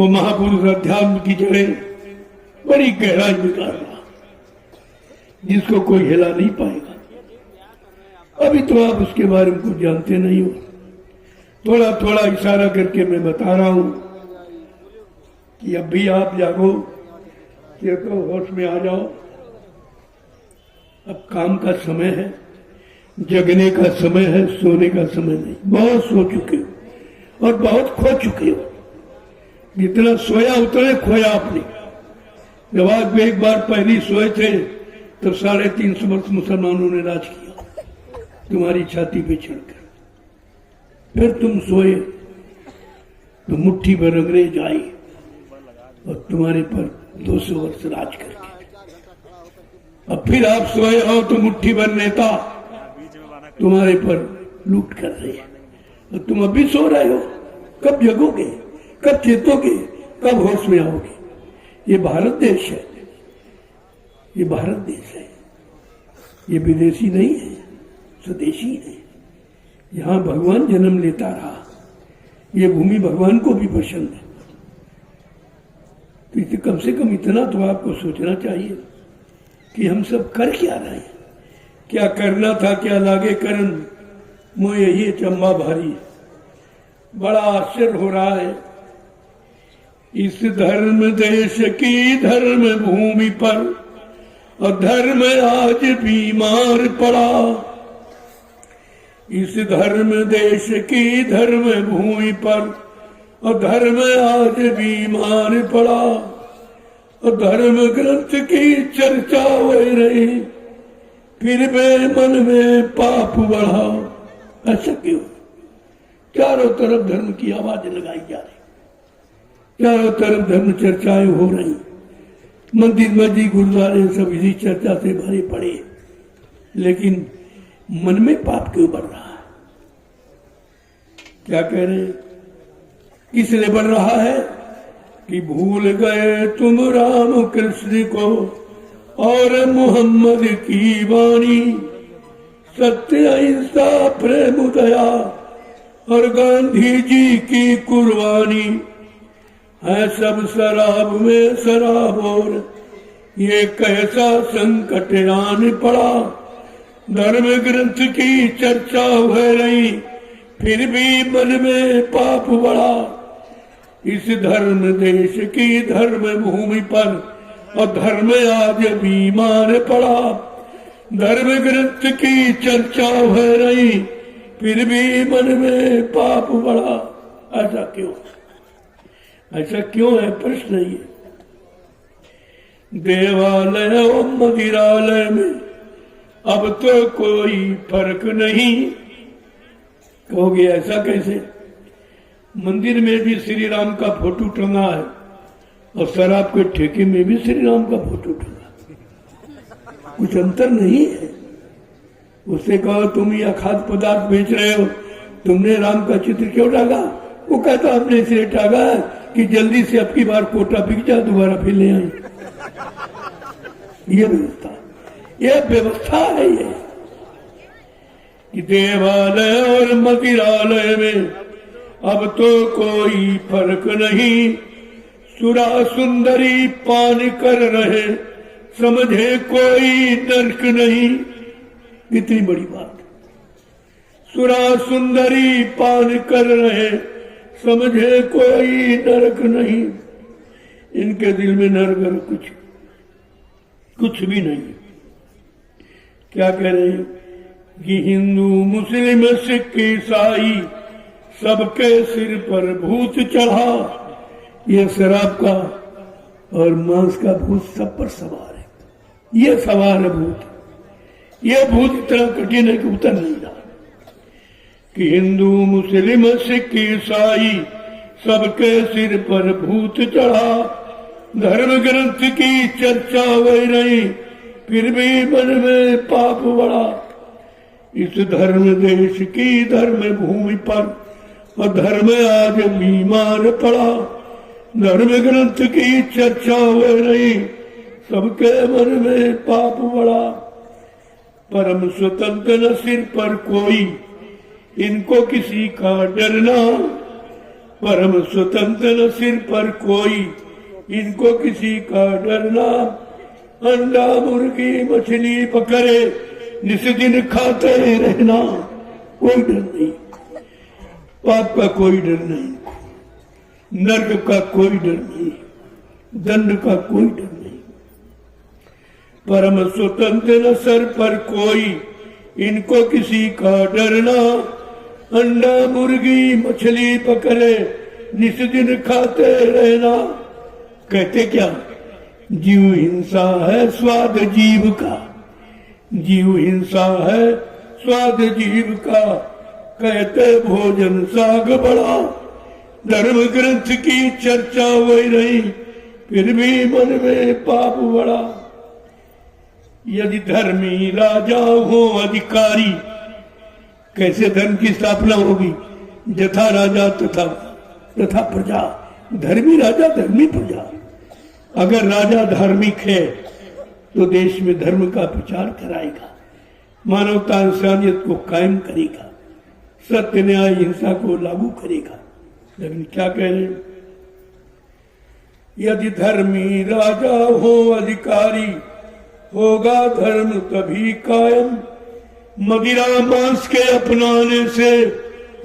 वो महापुरुष अध्यात्म की जड़ें बड़ी गहराई में डाल रहा, जिसको कोई हिला नहीं पाएगा। अभी तो आप उसके बारे में कुछ जानते नहीं हो। थोड़ा थोड़ा इशारा करके मैं बता रहा हूं कि अब भी आप जागो, ये तो होश में आ जाओ। अब काम का समय है, जगने का समय है, सोने का समय नहीं। बहुत सो चुके हो और बहुत खो चुके हो। जितना सोया उतना खोया आपने। जब आप एक बार पहली सोए थे तो 350 वर्ष मुसलमानों ने राज किया तुम्हारी छाती पे चढ़कर। फिर तुम सोए तो मुट्ठी भर अंग्रेज आए और तुम्हारे पर 200 वर्ष राज करके। अब फिर आप सोए हो तो मुट्ठी भर नेता तुम्हारे पर लूट कर रहे हैं और तुम अभी सो रहे हो। कब जगोगे, कब चेतोगे, कब होश में आओगे? ये भारत देश है, ये भारत देश है, ये विदेशी नहीं है, स्वदेशी है। यहां भगवान जन्म लेता रहा। ये भूमि भगवान को भी पसंद है। तो इसे कम से कम इतना तो आपको सोचना चाहिए कि हम सब कर क्या रहे हैं, क्या करना था, क्या लागे करन मोह ये चंबा भारी। बड़ा आश्चर्य हो रहा है इस धर्म देश की धर्म भूमि पर, और धर्म आज बीमार पड़ा। इस धर्म देश की धर्म भूमि पर और धर्म आज बीमार पड़ा, और धर्म ग्रंथ की चर्चा हो रही, फिर भी मन में पाप बढ़ा। ऐसा क्यों? चारों तरफ धर्म की आवाज लगाई जा रही, चारों तरफ धर्म चर्चाएं हो रही, मंदिर मस्जिद गुरुद्वारे सब इसी चर्चा से भरे पड़े, लेकिन मन में पाप क्यों बढ़ रहा है? क्या कह रहे? किस लिए बढ़ रहा है? कि भूल गए तुम राम कृष्ण को और मोहम्मद की वाणी, सत्य अहिंसा प्रेम दया और गांधी जी की कुर्बानी है सब शराब में शराब। और ये कैसा संकट आन पड़ा, धर्म ग्रंथ की चर्चा हो रही, फिर भी मन में पाप बढ़ा। इस धर्म देश की धर्म भूमि पर और धर्म आज बीमार पड़ा। धर्म ग्रंथ की चर्चा हो रही, फिर भी मन में पाप बढ़ा। ऐसा क्यों? ऐसा क्यों है? प्रश्न ये। देवालय और मंदिरालय में अब तो कोई फर्क नहीं। कहोगे ऐसा कैसे? मंदिर में भी श्री राम का फोटो टंगा है और शराब के ठेके में भी श्री राम का फोटो टंगा। कुछ अंतर नहीं है। उससे कहो तुम ये खाद्य पदार्थ बेच रहे हो, तुमने राम का चित्र क्यों डाला? वो कहता हमने इसलिए टागा है कि जल्दी से अब की बार कोटा बिक जाए, दोबारा फिर ले आए। ये व्यवस्था है ये कि देवालय और मंदिरालय में अब तो कोई फर्क नहीं। सुरा सुंदरी पान कर रहे, समझे कोई नर्क नहीं। कितनी बड़ी बात। सुरा सुंदरी पान कर रहे, समझे कोई नरक नहीं। इनके दिल में नरक कुछ भी नहीं। क्या कह रहे हैं कि हिंदू मुस्लिम सिख ईसाई सबके सिर पर भूत चढ़ा। ये शराब का और मांस का भूत सब पर सवार है। ये सवार है भूत। ये भूत इतना कठिन है कि उतर नहीं रहा। कि हिंदू मुस्लिम सिख ईसाई सबके सिर पर भूत चढ़ा। धर्म ग्रंथ की चर्चा हो रही, फिर भी मन में पाप बढ़ा। इस धर्म देश की धर्म भूमि पर और धर्म आज बीमार पड़ा। धर्म ग्रंथ की चर्चा हो रही, सबके मन में पाप बढ़ा। परम स्वतंत्र न सिर पर कोई, इनको किसी का डरना। परम स्वतंत्र न सिर पर कोई, इनको किसी का डरना। अंडा मुर्गी मछली पकड़े निस दिन खाते रहना, कोई डर नहीं। पाप का कोई डर नहीं, नर्क का कोई डर नहीं, दंड का कोई डर नहीं। परम स्वतंत्र न सर पर कोई, इनको किसी का डरना। अंडा मुर्गी मछली पकड़े निस दिन खाते रहना। कहते क्या? जीव हिंसा है स्वाद जीव का, जीव हिंसा है स्वाद जीव का। कहते भोजन साग बड़ा, धर्म ग्रंथ की चर्चा वही रही, फिर भी मन में पाप बड़ा। यदि धर्मी राजा हो अधिकारी, कैसे धर्म की स्थापना होगी? यथा राजा तथा प्रजा। धर्मी राजा धर्मी प्रजा। अगर राजा धार्मिक है तो देश में धर्म का प्रचार कराएगा, मानवता इंसानियत को कायम करेगा, सत्य न्याय हिंसा को लागू करेगा। लेकिन क्या कह रहे हैं? यदि धर्मी राजा हो अधिकारी, होगा धर्म तभी कायम। मदिरा मांस के अपनाने से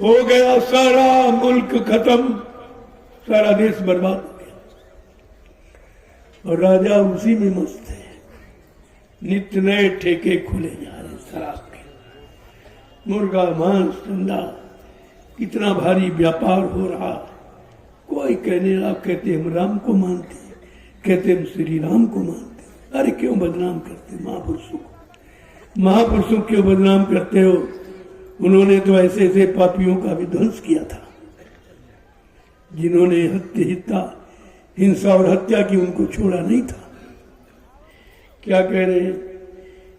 हो गया सारा मुल्क खत्म, सारा देश बर्बाद हो गया। और राजा उसी में मस्त है। नित्य नए ठेके खुले जा रहे शराब के, मुर्गा मांस ठंडा, कितना भारी व्यापार हो रहा। कोई कहने लगा, कहते हम राम को मानते, कहते हम श्री राम को मानते। अरे क्यों बदनाम करते महापुरुषों को? महापुरुषों क्यों बदनाम करते हो? उन्होंने तो ऐसे ऐसे पापियों का भी ध्वंस किया था, जिन्होंने हत्या हिंसा और हत्या की, उनको छोड़ा नहीं था। क्या कह रहे हैं?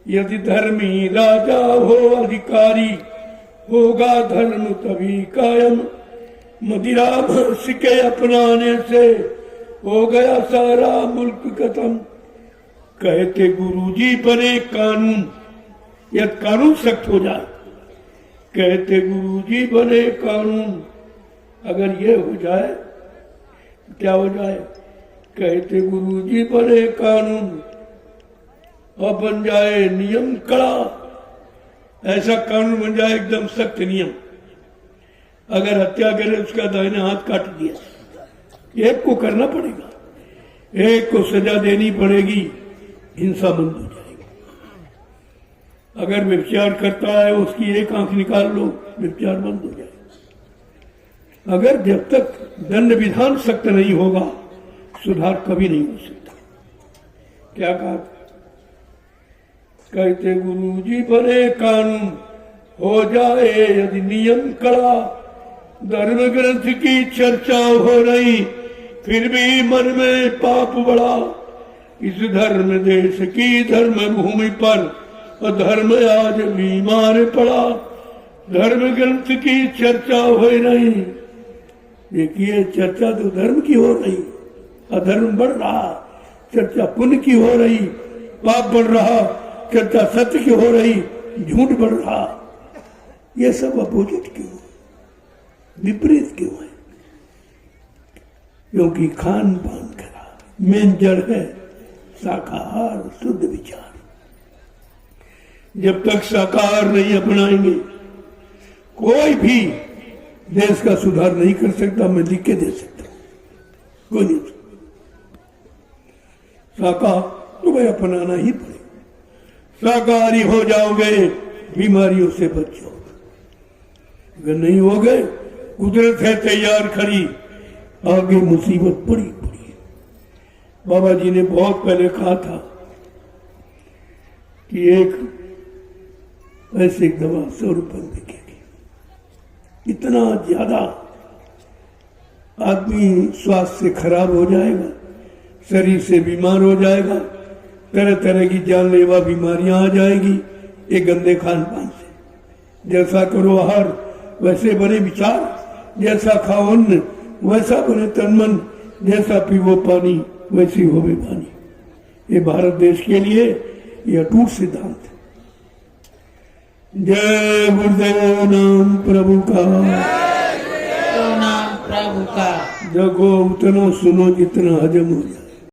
यदि धर्मी राजा हो अधिकारी, होगा धर्म तभी कायम। मदिरा मांस के अपनाने से हो गया सारा मुल्क खत्म। कहते गुरुजी बने कानून, यदि कानून सख्त हो जाए। कहते गुरुजी बने कानून, अगर ये हो जाए तो क्या हो जाए? कहते गुरुजी बने कानून और बन जाए नियम कड़ा। ऐसा कानून बन जाए एकदम सख्त नियम। अगर हत्या करे उसका दाहिना हाथ काट दिया, एक को करना पड़ेगा, एक को सजा देनी पड़ेगी, हिंसा बंद हो जाएगी। अगर व्यभिचार करता है उसकी एक आंख निकाल लो, व्यभिचार बंद हो जाएगा। अगर जब तक दंड विधान सख्त नहीं होगा, सुधार कभी नहीं हो सकता। क्या कहा? कहते गुरुजी बने कानून, हो जाए यदि नियम कड़ा। धर्म ग्रंथ की चर्चा हो रही, फिर भी मन में पाप बड़ा। इस धर्म देश की धर्म भूमि पर अधर्म आज बीमार पड़ा। धर्म ग्रंथ की चर्चा हो रही, देखिए चर्चा तो धर्म की हो रही, अधर्म बढ़ रहा। चर्चा पुण्य की हो रही, पाप बढ़ रहा। चर्चा सत्य की हो रही, झूठ बढ़ रहा। ये सब अपोजिट क्यों, विपरीत क्यों है? क्योंकि खान पान खराब, मेन जड़ है शाकाहार शुद्ध विचार। जब तक शाकाहार नहीं अपनाएंगे, कोई भी देश का सुधार नहीं कर सकता। मैं लिख के दे सकता हूं, कोई नहीं। शाकाहार तुम्हें अपनाना ही पड़ेगा। शाकाहारी हो जाओगे, बीमारियों से बच जाओगे। अगर नहीं हो गए, कुदरत है तैयार खड़ी, आगे मुसीबत बड़ी बड़ी है। बाबा जी ने बहुत पहले कहा था कि एक ऐसी दवा 100 रुपए में बिकेगी। इतना ज्यादा आदमी स्वास्थ्य से खराब हो जाएगा, शरीर से बीमार हो जाएगा, तरह तरह की जानलेवा बीमारियां आ जाएगी एक गंदे खान पान से। जैसा करो आहार वैसे बने विचार, जैसा खाओ अन्न वैसा बने तन मन, जैसा पीवो पानी वैसी होवे पानी। ये भारत देश के लिए यह अटूट सिद्धांत है। जय गुरुदेव नाम प्रभु का, नाम प्रभु फूका जगो उतना सुनो जितना हजम हो जाए।